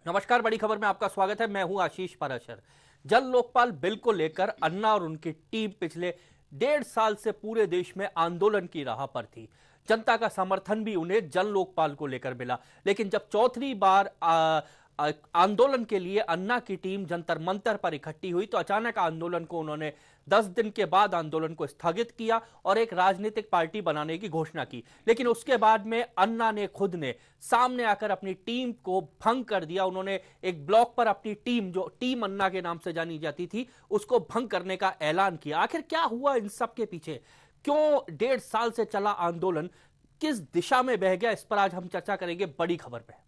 नमस्कार, बड़ी खबर में आपका स्वागत है। मैं हूं आशीष पाराशर। जन लोकपाल बिल को लेकर अन्ना और उनकी टीम पिछले 1.5 साल से पूरे देश में आंदोलन की राह पर थी। जनता का समर्थन भी उन्हें जन लोकपाल को लेकर मिला, लेकिन जब चौथी बार आंदोलन के लिए अन्ना की टीम जंतर मंतर पर इकट्ठी हुई तो अचानक आंदोलन को उन्होंने 10 दिन के बाद आंदोलन को स्थगित किया और एक राजनीतिक पार्टी बनाने की घोषणा की। लेकिन उसके बाद में अन्ना ने खुद ने सामने आकर अपनी टीम को भंग कर दिया। उन्होंने एक ब्लॉक पर अपनी टीम, जो टीम अन्ना के नाम से जानी जाती थी, उसको भंग करने का ऐलान किया। आखिर क्या हुआ इन सब के पीछे? क्यों 1.5 साल से चला आंदोलन किस दिशा में बह गया? इस पर आज हम चर्चा करेंगे बड़ी खबर पे।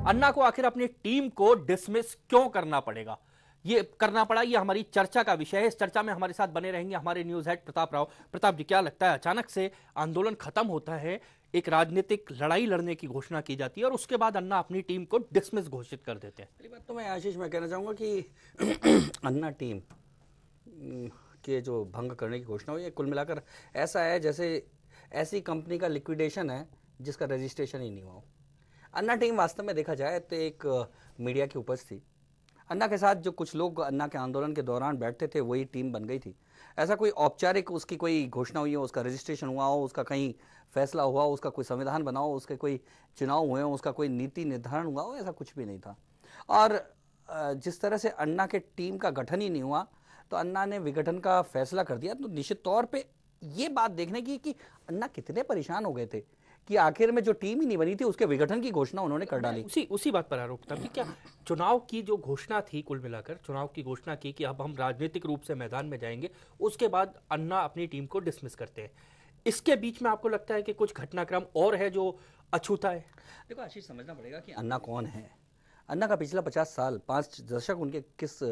अन्ना को आखिर अपनी टीम को डिसमिस क्यों करना पड़ेगा, ये करना पड़ा, ये हमारी चर्चा का विषय है। इस चर्चा में हमारे साथ बने रहेंगे हमारे न्यूज हेड प्रताप राव। प्रताप जी, क्या लगता है, अचानक से आंदोलन खत्म होता है, एक राजनीतिक लड़ाई लड़ने की घोषणा की जाती है और उसके बाद अन्ना अपनी टीम को डिसमिस घोषित कर देते हैं? पहली बात तो मैं आशीष मैं कहना चाहूँगा कि अन्ना टीम के जो भंग करने की घोषणा हुई है, कुल मिलाकर ऐसा है जैसे ऐसी कंपनी का लिक्विडेशन है जिसका रजिस्ट्रेशन ही नहीं हुआ। अन्ना टीम वास्तव में देखा जाए तो एक मीडिया की उपज थी। अन्ना के साथ जो कुछ लोग अन्ना के आंदोलन के दौरान बैठते थे वही टीम बन गई थी। ऐसा कोई औपचारिक उसकी कोई घोषणा हुई हो, उसका रजिस्ट्रेशन हुआ हो, उसका कहीं फैसला हुआ हो, उसका कोई संविधान बना हो, उसके कोई चुनाव हुए हो, उसका कोई नीति निर्धारण हुआ हो, ऐसा कुछ भी नहीं था। और जिस तरह से अन्ना के टीम का गठन ही नहीं हुआ तो अन्ना ने विघटन का फैसला कर दिया। तो निश्चित तौर पर ये बात देखने की कि अन्ना कितने परेशान हो गए थे कि आखिर में जो टीम ही नहीं बनी थी उसके विघटन की घोषणा उन्होंने कर डाली। उसी बात पर आरोप था कि क्या चुनाव की जो घोषणा थी, कुल मिलाकर चुनाव की घोषणा की कि अब हम राजनीतिक रूप से मैदान में जाएंगे, उसके बाद अन्ना अपनी टीम को डिसमिस करते हैं। इसके बीच में आपको लगता है कि कुछ घटनाक्रम और है जो अछूता है? देखो आशीष, समझना पड़ेगा कि अन्ना कौन है। अन्ना का पिछला 50 साल, 5 दशक उनके किस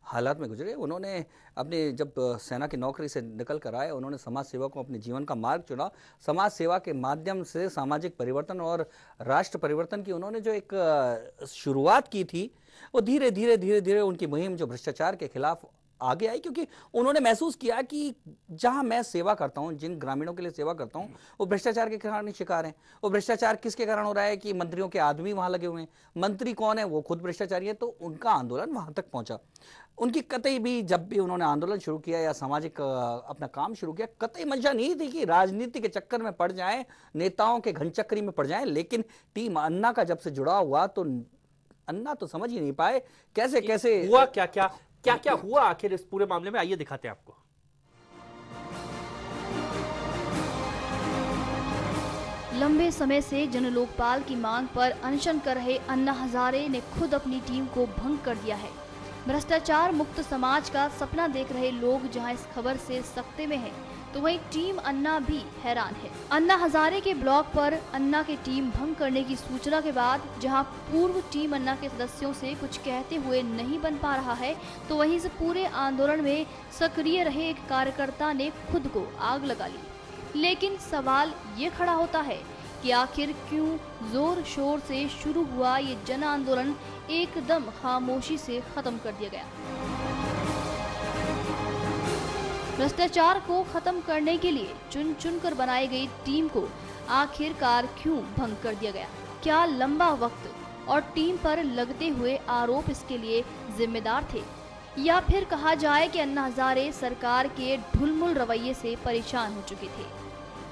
हालात में गुजरे। उन्होंने अपने जब सेना की नौकरी से निकल कर आए, उन्होंने समाज सेवा को अपने जीवन का मार्ग चुना। समाज सेवा के माध्यम से सामाजिक परिवर्तन और राष्ट्र परिवर्तन की उन्होंने जो एक शुरुआत की थी, वो धीरे धीरे उनकी मुहिम जो भ्रष्टाचार के खिलाफ आगे आई, क्योंकि उन्होंने महसूस किया कि जहां मैं सेवा करता हूं, जिन ग्रामीणों के लिए सेवा करता हूं, वो भ्रष्टाचार के कारण शिकार हैं। वो भ्रष्टाचार किसके कारण हो रहा है कि मंत्रियों के आदमी वहां लगे हुए हैं। मंत्री कौन है? वो खुद भ्रष्टाचारी है। तो उनका आंदोलन वहां तक पहुंचा। उनकी कतई भी, जब भी उन्होंने आंदोलन शुरू किया या सामाजिक अपना काम शुरू किया, कतई मंशा नहीं थी कि राजनीति के चक्कर में पड़ जाएं, नेताओं के घनचक्री में पड़ जाएं। लेकिन टीम अन्ना का जब से जुड़ा हुआ तो अन्ना तो समझ ही नहीं पाए कैसे कैसे हुआ। क्या हुआ आखिर इस पूरे मामले में? आइए दिखाते हैं आपको। लंबे समय से जन लोकपाल की मांग पर अनशन कर रहे अन्ना हजारे ने खुद अपनी टीम को भंग कर दिया है। भ्रष्टाचार मुक्त समाज का सपना देख रहे लोग जहां इस खबर से सकते में हैं, तो वहीं टीम अन्ना भी हैरान है। अन्ना हजारे के ब्लॉक पर अन्ना की टीम भंग करने की सूचना के बाद जहां पूर्व टीम अन्ना के सदस्यों से कुछ कहते हुए नहीं बन पा रहा है, तो वहीं से पूरे आंदोलन में सक्रिय रहे एक कार्यकर्ता ने खुद को आग लगा ली। लेकिन सवाल ये खड़ा होता है कि आखिर क्यों जोर शोर से शुरू हुआ ये जन आंदोलन एकदम खामोशी से खत्म कर दिया गया? भ्रष्टाचार को खत्म करने के लिए चुन चुन कर बनाई गई टीम को आखिरकार क्यों भंग कर दिया गया? क्या लंबा वक्त और टीम पर लगते हुए आरोप इसके लिए जिम्मेदार थे, या फिर कहा जाए कि अन्ना हजारे सरकार के ढुलमुल रवैये से परेशान हो चुके थे?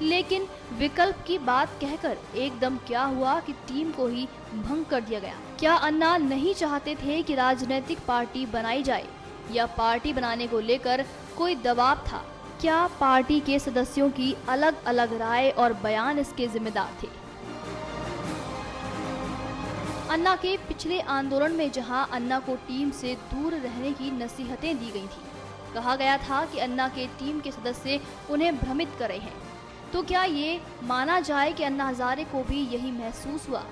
लेकिन विकल्प की बात कहकर एकदम क्या हुआ कि टीम को ही भंग कर दिया गया? क्या अन्ना नहीं चाहते थे कि राजनीतिक पार्टी बनाई जाए, या पार्टी बनाने को लेकर कोई दबाव था? क्या पार्टी के सदस्यों की अलग अलग राय और बयान इसके जिम्मेदार थे? अन्ना के पिछले आंदोलन में जहां अन्ना को टीम से दूर रहने की नसीहतें दी गई थी, कहा गया था कि अन्ना के टीम के सदस्य उन्हें भ्रमित कर रहे हैं, तो क्या ये माना जाए कि अन्ना हजारे को भी यही महसूस हुआ,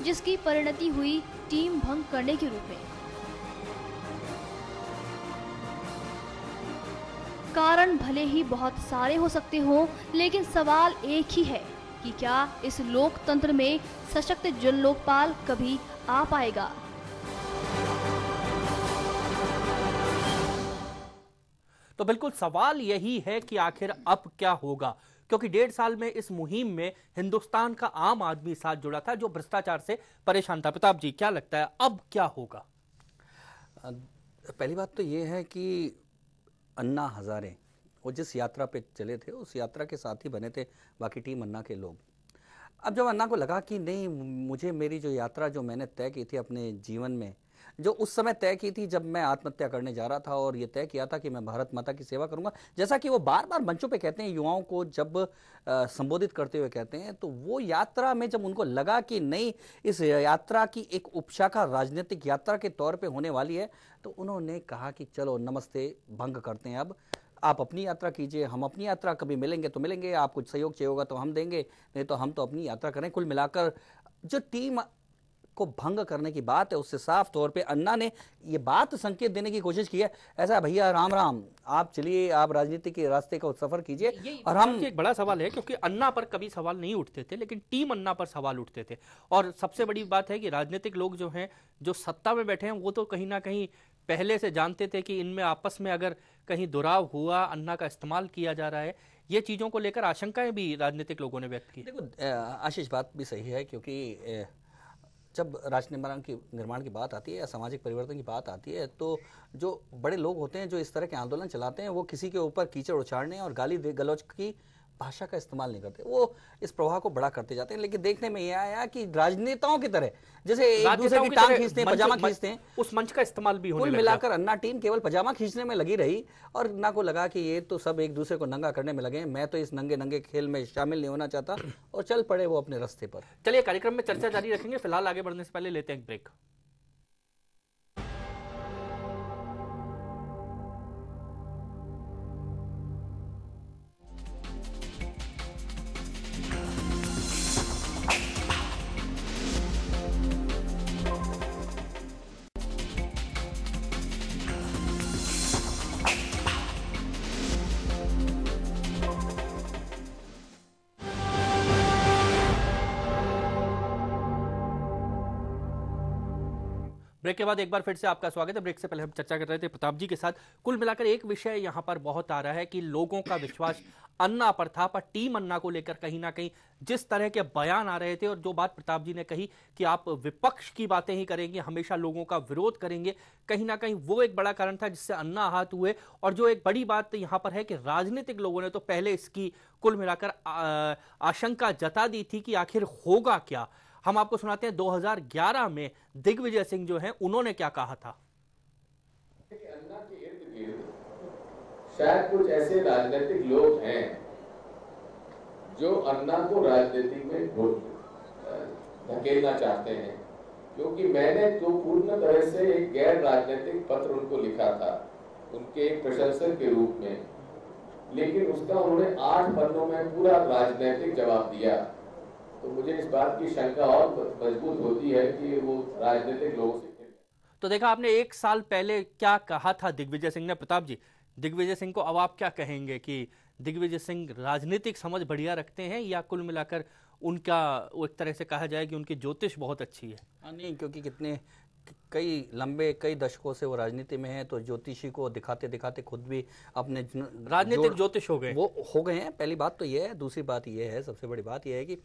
जिसकी परिणति हुई टीम भंग करने के रूप में? कारण भले ही बहुत सारे हो सकते हो, लेकिन सवाल एक ही है कि क्या इस लोकतंत्र में सशक्त जन लोकपाल कभी आ पाएगा? तो बिल्कुल सवाल यही है कि आखिर अब क्या होगा, क्योंकि 1.5 साल में इस मुहिम में हिंदुस्तान का आम आदमी साथ जुड़ा था जो भ्रष्टाचार से परेशान था। प्रताप जी, क्या लगता है अब क्या होगा? पहली बात तो ये है कि अन्ना हजारे वो जिस यात्रा पे चले थे उस यात्रा के साथ ही बने थे बाकी टीम अन्ना के लोग। अब जब अन्ना को लगा कि नहीं, मुझे मेरी जो यात्रा जो मैंने तय की थी अपने जीवन में, जो उस समय तय की थी जब मैं आत्महत्या करने जा रहा था और ये तय किया था कि मैं भारत माता की सेवा करूंगा, जैसा कि वो बार बार मंचों पे कहते हैं, युवाओं को जब संबोधित करते हुए कहते हैं, तो वो यात्रा में जब उनको लगा कि नहीं, इस यात्रा की एक उपशाखा राजनीतिक यात्रा के तौर पे होने वाली है, तो उन्होंने कहा कि चलो नमस्ते, भंग करते हैं। अब आप अपनी यात्रा कीजिए, हम अपनी यात्रा, कभी मिलेंगे तो मिलेंगे, आप कुछ सहयोग चाहिए होगा तो हम देंगे, नहीं तो हम तो अपनी यात्रा करें। कुल मिलाकर जो टीम को भंग करने की बात है उससे साफ तौर पे अन्ना ने ये बात संकेत देने की कोशिश की है, ऐसा भैया राम राम, आप चलिए, आप राजनीति के रास्ते का सफर कीजिए। और हम एक बड़ा सवाल है, क्योंकि अन्ना पर कभी सवाल नहीं उठते थे, लेकिन टीम अन्ना पर सवाल उठते थे। और सबसे बड़ी बात है कि राजनीतिक लोग जो हैं, जो सत्ता में बैठे हैं, वो तो कहीं ना कहीं पहले से जानते थे कि इनमें आपस में अगर कहीं दुराव हुआ, अन्ना का इस्तेमाल किया जा रहा है, ये चीजों को लेकर आशंकाएं भी राजनीतिक लोगों ने व्यक्त की। देखो आशीष, बात भी सही है, क्योंकि जब राष्ट्र निर्माण की बात आती है या सामाजिक परिवर्तन की बात आती है, तो जो बड़े लोग होते हैं जो इस तरह के आंदोलन चलाते हैं, वो किसी के ऊपर कीचड़ उछाड़ने और गाली गलौज की भाषा का इस्तेमाल नहीं करते, वो इस प्रवाह को बड़ा करते जाते हैं। लेकिन देखने में यह आया कि राजनेताओं की तरह जैसे एक दूसरे की टांग खींचते हैं, पजामा खींचते हैं, उस मंच का इस्तेमाल भी होने कुल लगा। मिलाकर अन्ना टीम केवल पजामा खींचने में लगी रही और अन्ना को लगा कि ये तो सब एक दूसरे को नंगा करने में लगे हैं, मैं तो इस नंगे नंगे खेल में शामिल नहीं होना चाहता, और चल पड़े वो अपने रास्ते पर। चलिए कार्यक्रम में चर्चा जारी रखेंगे, फिलहाल आगे बढ़ने से पहले लेते हैं एक ब्रेक। ब्रेक के बाद एक बार फिर से आपका स्वागत है। ब्रेक से पहले हम चर्चा कर रहे थे प्रताप जी के साथ। कुल मिलाकर एक विषय यहां पर बहुत आ रहा है कि लोगों का विश्वास अन्ना पर था, पर टीम अन्ना को लेकर कहीं ना कहीं जिस तरह के बयान आ रहे थे, और जो बात प्रताप जी ने कही कि आप विपक्ष की बातें ही करेंगे, हमेशा लोगों का विरोध करेंगे, कहीं ना कहीं वो एक बड़ा कारण था जिससे अन्ना आहत हुए। और जो एक बड़ी बात यहां पर है कि राजनीतिक लोगों ने तो पहले इसकी कुल मिलाकर आशंका जता दी थी कि आखिर होगा क्या। हम आपको सुनाते हैं 2011 में दिग्विजय सिंह जो हैं, उन्होंने क्या कहा था। अन्ना के इर्द गिर्द शायद कुछ ऐसे राजनीतिक लोग हैं जो अन्ना को राजनीति में धकेलना चाहते हैं, क्योंकि मैंने तो पूर्ण तरह से एक गैर राजनीतिक पत्र उनको लिखा था उनके एक प्रशंसक के रूप में, लेकिन उसका उन्होंने 8 पन्नों में पूरा राजनीतिक जवाब दिया। तो मुझे इस बात की शंका और मजबूत होती है कि वो राजनीतिक लोगों से। तो देखा आपने 1 साल पहले क्या कहा था दिग्विजय सिंह ने। प्रताप जी, दिग्विजय सिंह को अब आप क्या कहेंगे कि दिग्विजय सिंह राजनीतिक समझ बढ़िया रखते हैं, या कुल मिलाकर उनका वो एक तरह से कहा जाए कि उनकी ज्योतिष बहुत अच्छी है? नहीं, क्योंकि कई दशकों से वो राजनीति में है, तो ज्योतिषी को दिखाते दिखाते खुद भी अपने राजनीतिक ज्योतिष हो गए, वो हो गए हैं। पहली बात तो ये है। दूसरी बात ये है, सबसे बड़ी बात ये है कि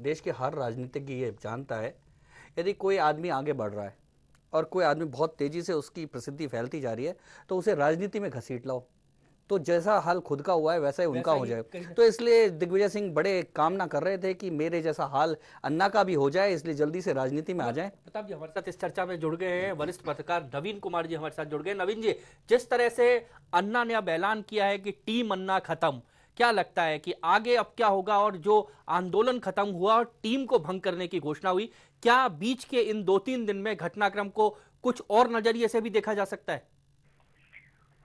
देश के हर राजनीतिज्ञ ये जानता है, यदि कोई आदमी आगे बढ़ रहा है और कोई आदमी बहुत तेजी से उसकी प्रसिद्धि फैलती जा रही है, तो उसे राजनीति में घसीट लाओ, तो जैसा हाल खुद का हुआ है वैसा ही उनका हो जाए। तो इसलिए दिग्विजय सिंह बड़े कामना कर रहे थे कि मेरे जैसा हाल अन्ना का भी हो जाए, इसलिए जल्दी से राजनीति में आ जाए। प्रताप जी हमारे साथ इस चर्चा में जुड़ गए हैं वरिष्ठ पत्रकार नवीन कुमार जी हमारे साथ जुड़ गए। नवीन जी, जिस तरह से अन्ना ने अब ऐलान किया है कि टीम अन्ना खत्म, क्या लगता है कि आगे अब क्या होगा? और जो आंदोलन खत्म हुआ और टीम को भंग करने की घोषणा हुई, क्या बीच के इन 2-3 दिन में घटनाक्रम को कुछ और नजरिए से भी देखा जा सकता है?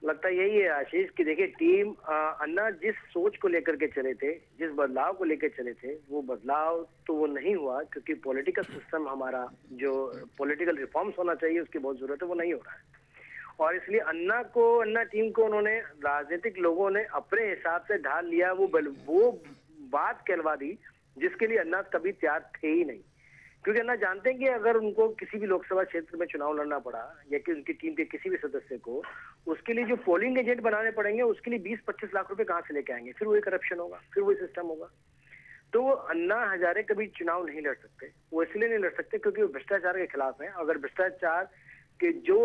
लगता यही है आशीष कि देखिए, टीम अन्ना जिस सोच को लेकर के चले थे, जिस बदलाव को लेकर चले थे, वो बदलाव तो वो नहीं हुआ, क्योंकि पॉलिटिकल सिस्टम हमारा जो पॉलिटिकल रिफॉर्म्स होना चाहिए उसकी बहुत जरूरत है, वो नहीं हो रहा है। और इसलिए अन्ना टीम को उन्होंने, राजनीतिक लोगों ने अपने हिसाब से ढाल लिया, वो बात कहलवा दी जिसके लिए अन्ना कभी तैयार थे ही नहीं। क्योंकि अन्ना जानते हैं कि अगर उनको किसी भी लोकसभा क्षेत्र में चुनाव लड़ना पड़ा या कि उनकी टीम के किसी भी सदस्य को, उसके लिए जो पोलिंग एजेंट बनाने पड़ेंगे, उसके लिए 20-25 लाख रुपए कहाँ से लेके आएंगे? फिर वही करप्शन होगा, फिर वही सिस्टम होगा। तो वो अन्ना हजारे कभी चुनाव नहीं लड़ सकते। वो इसलिए नहीं लड़ सकते क्योंकि वो भ्रष्टाचार के खिलाफ है। अगर भ्रष्टाचार के जो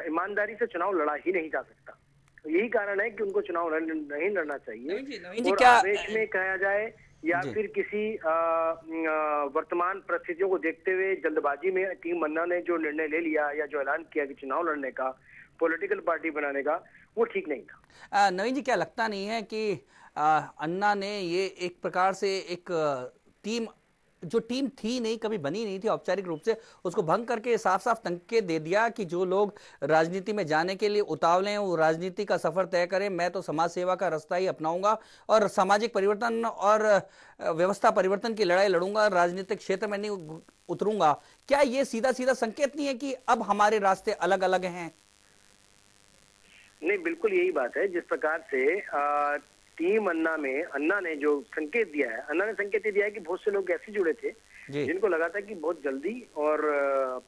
ईमानदारी से चुनाव लड़ा ही नहीं जा सकता, तो यही कारण है कि उनको चुनाव नहीं लड़ना चाहिए। नवीन जी और क्या आवेश में कहा जाए या फिर किसी वर्तमान परिस्थितियों को देखते हुए जल्दबाजी में टीम अन्ना ने जो निर्णय ले लिया या जो ऐलान किया कि चुनाव लड़ने का, पॉलिटिकल पार्टी बनाने का, वो ठीक नहीं था। नवीन जी क्या लगता नहीं है कि अन्ना ने ये एक प्रकार से एक टीम जो टीम थी नहीं, कभी बनी नहीं थी औपचारिक रूप से, उसको भंग करके साफ साफ संकेत दे दिया कि जो लोग राजनीति में जाने के लिए उतावले हैं वो राजनीति का सफर तय करें, मैं तो समाज सेवा का रास्ता ही अपनाऊंगा और सामाजिक परिवर्तन और व्यवस्था परिवर्तन की लड़ाई लड़ूंगा, राजनीतिक क्षेत्र में नहीं उतरूंगा। क्या ये सीधा सीधा संकेत नहीं है कि अब हमारे रास्ते अलग अलग हैं? नहीं, बिल्कुल यही बात है। जिस प्रकार से टीम अन्ना में अन्ना ने जो संकेत दिया है, अन्ना ने संकेत दिया है कि बहुत से लोग ऐसे जुड़े थे जिनको लगा था कि बहुत जल्दी और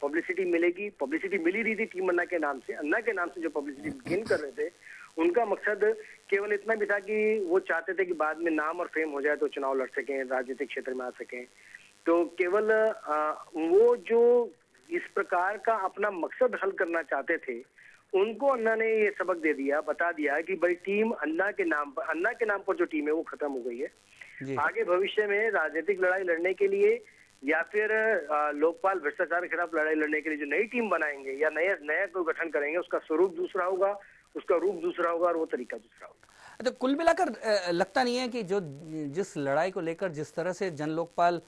पब्लिसिटी मिलेगी। पब्लिसिटी मिल ही रही थी टीम अन्ना के नाम से, अन्ना के नाम से जो पब्लिसिटी गेन कर रहे थे, उनका मकसद केवल इतना भी था कि वो चाहते थे कि बाद में नाम और फेम हो जाए तो चुनाव लड़ सकें, राजनीतिक क्षेत्र में आ सकें। तो केवल वो जो इस प्रकार का अपना मकसद हल करना चाहते थे, उनको अन्ना ने ये सबक दे दिया, बता दिया कि भाई टीम अन्ना के नाम पर जो टीम है वो खत्म हो गई है। आगे भविष्य में राजनीतिक लड़ाई लड़ने के लिए या फिर लोकपाल भ्रष्टाचार के खिलाफ लड़ाई लड़ने के लिए जो नई टीम बनाएंगे या नया कोई गठन करेंगे, उसका स्वरूप दूसरा होगा, उसका रूप दूसरा होगा और वो तरीका दूसरा होगा। तो कुल मिलाकर लगता नहीं है कि जो जिस लड़ाई को लेकर, जिस तरह से जन लोकपाल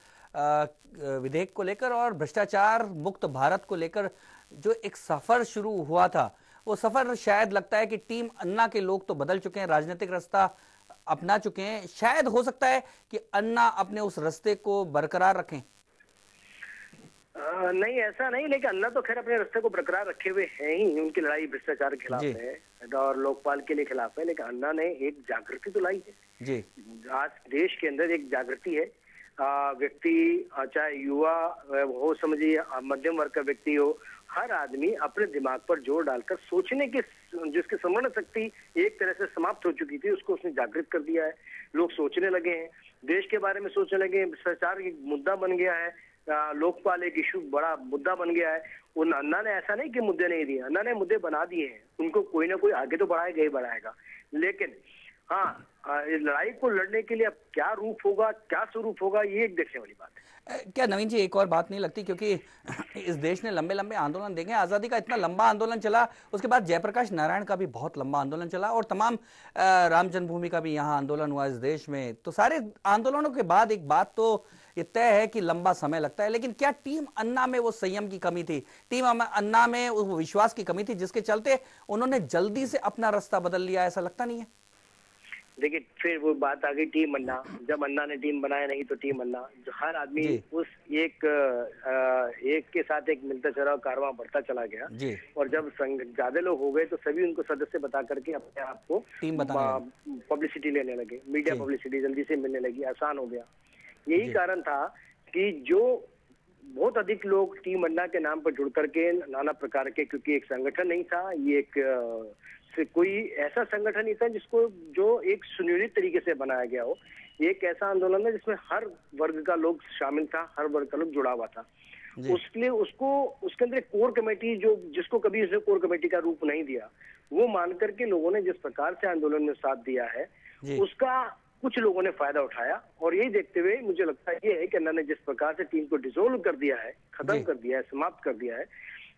विधेयक को लेकर और भ्रष्टाचार मुक्त भारत को लेकर जो एक सफर शुरू हुआ था, वो सफर शायद लगता है कि टीम अन्ना के लोग तो बदल चुके हैं, राजनीतिक रास्ता अपना चुके हैं। शायद हो सकता है कि अन्ना अपने उस रास्ते को बरकरार रखें। नहीं, ऐसा नहीं, लेकिन अन्ना तो खैर अपने रास्ते को बरकरार रखे हुए हैं ही। उनकी लड़ाई भ्रष्टाचार के खिलाफ है और लोकपाल के लिए खिलाफ है, लेकिन अन्ना ने एक जागृति तो लाई है जी। आज देश के अंदर एक जागृति है। व्यक्ति चाहे युवा हो, समझिए मध्यम वर्ग का व्यक्ति हो, हर आदमी अपने दिमाग पर जोर डालकर सोचने की जिसकी स्मरण शक्ति एक तरह से समाप्त हो चुकी थी, उसको उसने जागृत कर दिया है। लोग सोचने लगे हैं, देश के बारे में सोचने लगे हैं, भ्रष्टाचार एक मुद्दा बन गया है, लोकपाल एक इशू बड़ा मुद्दा बन गया है। उन अन्ना ने ऐसा नहीं कि मुद्दे नहीं दिए, अन्ना ने मुद्दे बना दिए हैं, उनको कोई ना कोई आगे तो बढ़ाएगा ही बढ़ाएगा। लेकिन हाँ, लड़ाई को लड़ने के लिए अब क्या रूप होगा, क्या स्वरूप होगा, ये एक देखने वाली बात है। क्या नवीन जी एक और बात नहीं लगती, क्योंकि इस देश ने लंबे लंबे आंदोलन देखे, आज़ादी का इतना लंबा आंदोलन चला, उसके बाद जयप्रकाश नारायण का भी बहुत लंबा आंदोलन चला और तमाम राम जन्मभूमि का भी यहाँ आंदोलन हुआ इस देश में। तो सारे आंदोलनों के बाद एक बात तो ये तय है कि लंबा समय लगता है, लेकिन क्या टीम अन्ना में वो संयम की कमी थी, टीम अन्ना में वो विश्वास की कमी थी जिसके चलते उन्होंने जल्दी से अपना रास्ता बदल लिया? ऐसा लगता नहीं है? देखिए, फिर वो बात आ गई टीम अन्ना। जब अन्ना ने टीम बनाया नहीं तो टीम अन्ना, जो हर आदमी उस एक के साथ एक मिलता चला कारवां बढ़ता चला गया और जब ज्यादा लोग हो गए तो सभी उनको सदस्य बता करके अपने आप को पब्लिसिटी लेने लगे, मीडिया पब्लिसिटी जल्दी से मिलने लगी, आसान हो गया। यही कारण था कि जो बहुत अधिक लोग टीम अन्ना के नाम पर जुड़ करके नाना प्रकार के, क्योंकि एक संगठन नहीं था, ये एक कोई ऐसा संगठन नहीं था जिसको जो एक सुनियोजित तरीके से बनाया गया हो। एक ऐसा आंदोलन है जिसमें हर वर्ग का लोग शामिल था, हर वर्ग का लोग जुड़ा हुआ था। उसके लिए उसको उसके अंदर एक कोर कमेटी, जो जिसको कभी उसने कोर कमेटी का रूप नहीं दिया, वो मान करके लोगों ने जिस प्रकार से आंदोलन में साथ दिया है, उसका कुछ लोगों ने फायदा उठाया। और यही देखते हुए मुझे लगता है ये है कि अन्ना ने जिस प्रकार से टीम को डिसोल्व कर दिया है, खत्म कर दिया है, समाप्त कर दिया है,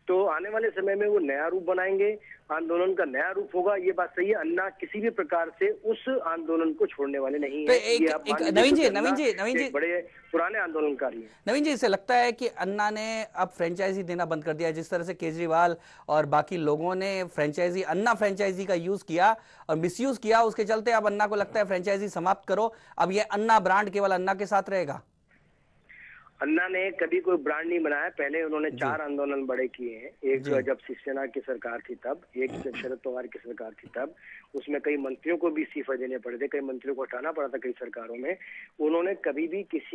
तो आने वाले समय में वो नया रूप बनाएंगे, आंदोलन का नया रूप होगा। ये बात सही है, अन्ना किसी भी प्रकार से उस आंदोलन को छोड़ने वाले नहीं है। नवीन जी बड़े पुराने आंदोलनकारी हैं। नवीन जी, इससे लगता है कि अन्ना ने अब फ्रेंचाइजी देना बंद कर दिया, जिस तरह से केजरीवाल और बाकी लोगों ने फ्रेंचाइजी, अन्ना फ्रेंचाइजी का यूज किया और मिसयूज किया, उसके चलते अब अन्ना को लगता है फ्रेंचाइजी समाप्त करो, अब ये अन्ना ब्रांड केवल अन्ना के साथ रहेगा। अन्ना ने कभी कोई ब्रांड नहीं बनाया। पहले उन्होंने 4 आंदोलन बड़े किए हैं। एक जब शिवसेना की सरकार थी तब, एक जब शरद पवार की सरकार थी तब, उसमें कई मंत्रियों को भी इस्तीफा देने पड़े थे, कई मंत्रियों को हटाना पड़ा था कई सरकारों में। उन्होंने कभी भी किसी